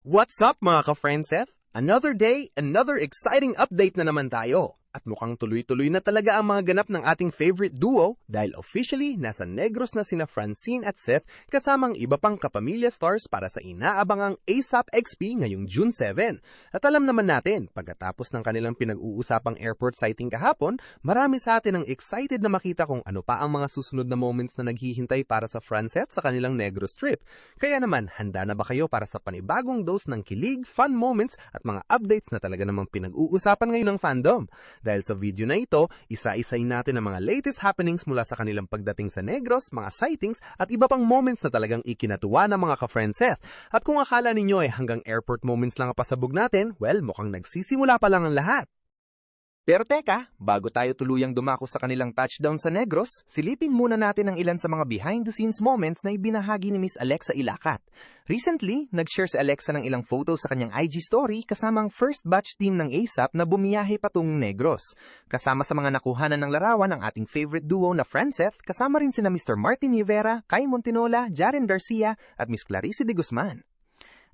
What's up mga ka-Friendseth? Another day, another exciting update na naman tayo. At mukhang tuloy-tuloy na talaga ang mga ganap ng ating favorite duo dahil officially nasa Negros na sina Francine at Seth kasamang iba pang kapamilya stars para sa inaabangang ASAP XP ngayong June 7. At alam naman natin, pagkatapos ng kanilang pinag-uusapang airport sighting kahapon, marami sa atin ang excited na makita kung ano pa ang mga susunod na moments na naghihintay para sa Franceth sa kanilang Negros trip. Kaya naman, handa na ba kayo para sa panibagong dose ng kilig, fun moments at mga updates na talaga namang pinag-uusapan ngayon ng fandom? Dahil sa video na ito, isa-isayin natin ang mga latest happenings mula sa kanilang pagdating sa Negros, mga sightings, at iba pang moments na talagang ikinatuwa ng mga ka-Friendseth. At kung akala ninyo ay hanggang airport moments lang ang pasabog natin, well, mukhang nagsisimula pa lang ang lahat. Pero teka, bago tayo tuluyang dumako sa kanilang touchdown sa Negros, silipin muna natin ang ilan sa mga behind-the-scenes moments na ibinahagi ni Miss Alexa Ilacat. Recently, nag-share si Alexa ng ilang photos sa kanyang IG story kasamang first batch team ng ASAP na bumiyahe patungong Negros. Kasama sa mga nakuhanan ng larawan ang ating favorite duo na Franceth, kasama rin sina Mr. Martin Rivera, Kai Montinola, Jaren Garcia at Miss Clarice de Guzman.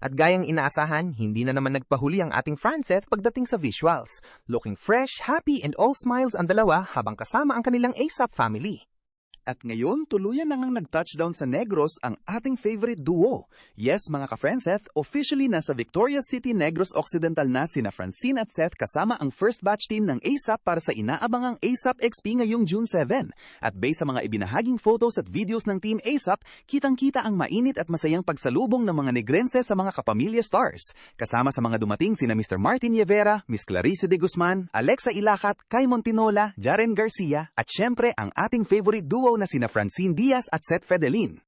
At gayang inaasahan, hindi na naman nagpahuli ang ating Franceth pagdating sa visuals. Looking fresh, happy, and all smiles ang dalawa habang kasama ang kanilang ASAP family. At ngayon, tuluyan na ngang nag-touchdown sa Negros ang ating favorite duo. Yes, mga ka-Friendseth, officially nasa Victoria City, Negros Occidental na sina Francine at Seth kasama ang first batch team ng ASAP para sa inaabangang ASAP XP ngayong June 7. At based sa mga ibinahaging photos at videos ng Team ASAP, kitang-kita ang mainit at masayang pagsalubong ng mga Negrense sa mga kapamilya stars. Kasama sa mga dumating sina Mr. Martin Rivera, Miss Clarice de Guzman, Alexa Ilacat, Kai Montinola, Jaren Garcia, at syempre ang ating favorite duo na sina Francine Diaz at Seth Fedelin.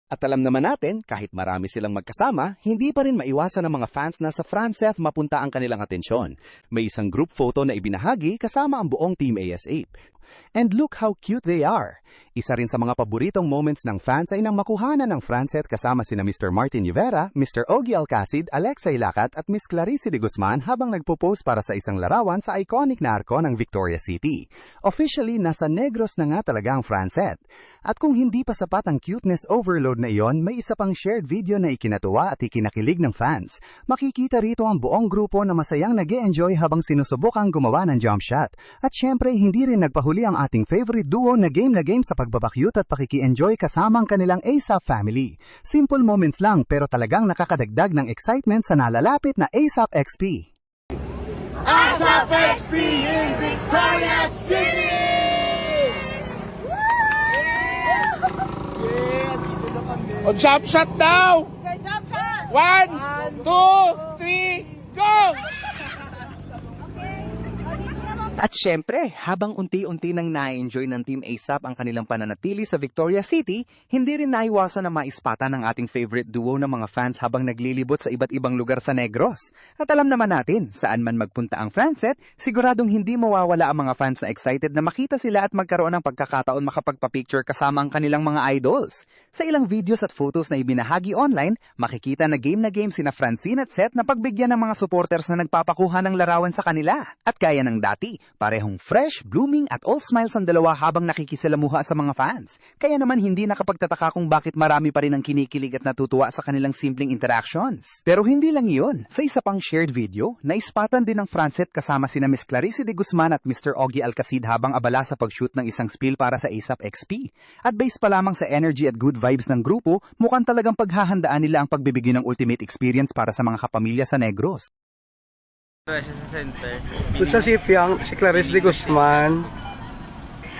At alam naman natin, kahit marami silang magkasama, hindi pa rin maiwasan ng mga fans na sa Franceth mapunta ang kanilang atensyon. May isang group photo na ibinahagi kasama ang buong Team ASAP. And look how cute they are! Isa rin sa mga paboritong moments ng fans ay nang makuhanan ng Franceth kasama sina Mr. Martin Rivera, Mr. Ogie Alcacid, Alexa Ilacat at Miss Clarice de Guzman habang nagpo-pose para sa isang larawan sa iconic na arko ng Victoria City. Officially, nasa Negros na nga talaga ang Franceth. At kung hindi pa sapat ang cuteness overload na iyon, may isa pang shared video na ikinatuwa at ikinakilig ng fans. Makikita rito ang buong grupo na masayang nag-e-enjoy habang sinusubukang gumawa ng jump shot. At syempre, hindi rin nagpahuli ang ating favorite duo na game sa pagbabakyut at pakiki-enjoy kasama ang kanilang ASAP family. Simple moments lang pero talagang nakakadagdag ng excitement sa nalalapit na ASAP XP. ASAP XP in Victoria City! O jump shot daw! 1, 2, 3, go! At syempre, habang unti-unti nang na-enjoy ng Team ASAP ang kanilang pananatili sa Victoria City, hindi rin naiwasan na maispatan ng ating favorite duo ng mga fans habang naglilibot sa iba't ibang lugar sa Negros. At alam naman natin, saan man magpunta ang Franceth, siguradong hindi mawawala ang mga fans na excited na makita sila at magkaroon ng pagkakataon makapagpa-picture kasama ang kanilang mga idols. Sa ilang videos at photos na ibinahagi online, makikita na game sina Francine at Seth na pagbigyan ng mga supporters na nagpapakuha ng larawan sa kanila. At kaya ng dati, parehong fresh, blooming at all smiles ang dalawa habang nakikisalamuha sa mga fans. Kaya naman hindi nakapagtataka kung bakit marami pa rin ang kinikilig at natutuwa sa kanilang simpleng interactions. Pero hindi lang iyon. Sa isa pang shared video, naispatan din ng Franceth kasama sina Miss Clarice de Guzman at Mr. Ogie Alcacid habang abala sa pag-shoot ng isang spill para sa ASAP XP. At based pa lamang sa energy at good vibes ng grupo, mukhang talagang paghahandaan nila ang pagbibigay ng ultimate experience para sa mga kapamilya sa Negros. Doon sa si Fiang, si Clarice de Guzman,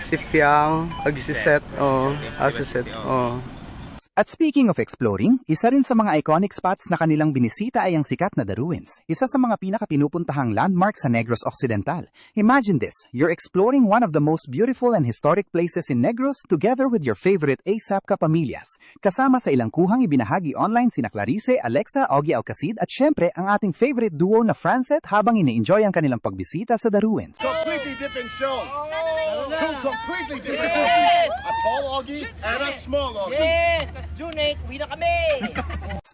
si Fiang, si Seth, si Seth, At speaking of exploring, isa rin sa mga iconic spots na kanilang binisita ay ang sikat na The Ruins, isa sa mga pinakapinupuntahang landmark sa Negros Occidental. Imagine this, you're exploring one of the most beautiful and historic places in Negros together with your favorite ASAP kapamilyas. Kasama sa ilang kuhang ibinahagi online sina Clarice, Alexa, Ogie Alcacid at syempre ang ating favorite duo na Franceth habang ini-enjoy ang kanilang pagbisita sa The Ruins. Completely different shows. Two completely different shows. A tall Augie and a small Augie. Yes, tas June 8, uwi na kami!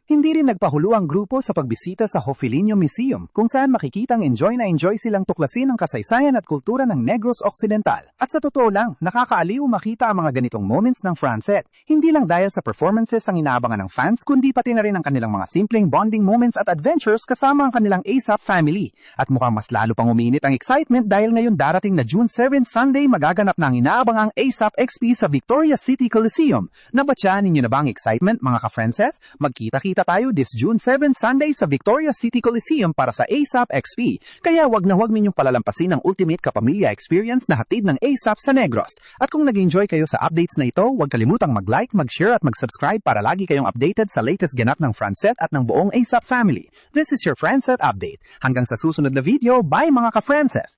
Hindi rin nagpahulu ang grupo sa pagbisita sa Hofilinho Museum, kung saan makikitang enjoy na enjoy silang tuklasin ang kasaysayan at kultura ng Negros Occidental. At sa totoo lang, nakakaaliw makita ang mga ganitong moments ng Francet. Hindi lang dahil sa performances ang inaabangan ng fans, kundi pati na rin ang kanilang mga simpleng bonding moments at adventures kasama ang kanilang ASAP family. At mukhang mas lalo pang uminit ang excitement dahil ngayon darating na June 7 Sunday magaganap na ang inaabangang ASAP XP sa Victoria's City Coliseum. Nabatya ninyo na ba ang excitement mga ka-Francet? Magkita-kita tayo this June 7 Sunday sa Victoria's City Coliseum para sa ASAP XP. Kaya wag na wag ninyong palalampasin ang ultimate kapamilya experience na hatid ng ASAP sa Negros. At kung nag-enjoy kayo sa updates na ito, wag kalimutang mag-like, mag-share at mag-subscribe para lagi kayong updated sa latest ganap ng Francet at ng buong ASAP family. This is your Francet Update. Hanggang sa susunod na video, bye mga ka-Francet!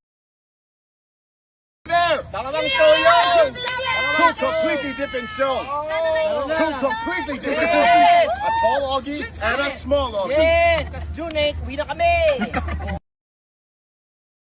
There! Dalawang show yun! Two completely different shows. Two completely different Yes! shows. A tall Augie and a small Augie. Yes! Tas June 8, uwi na kami!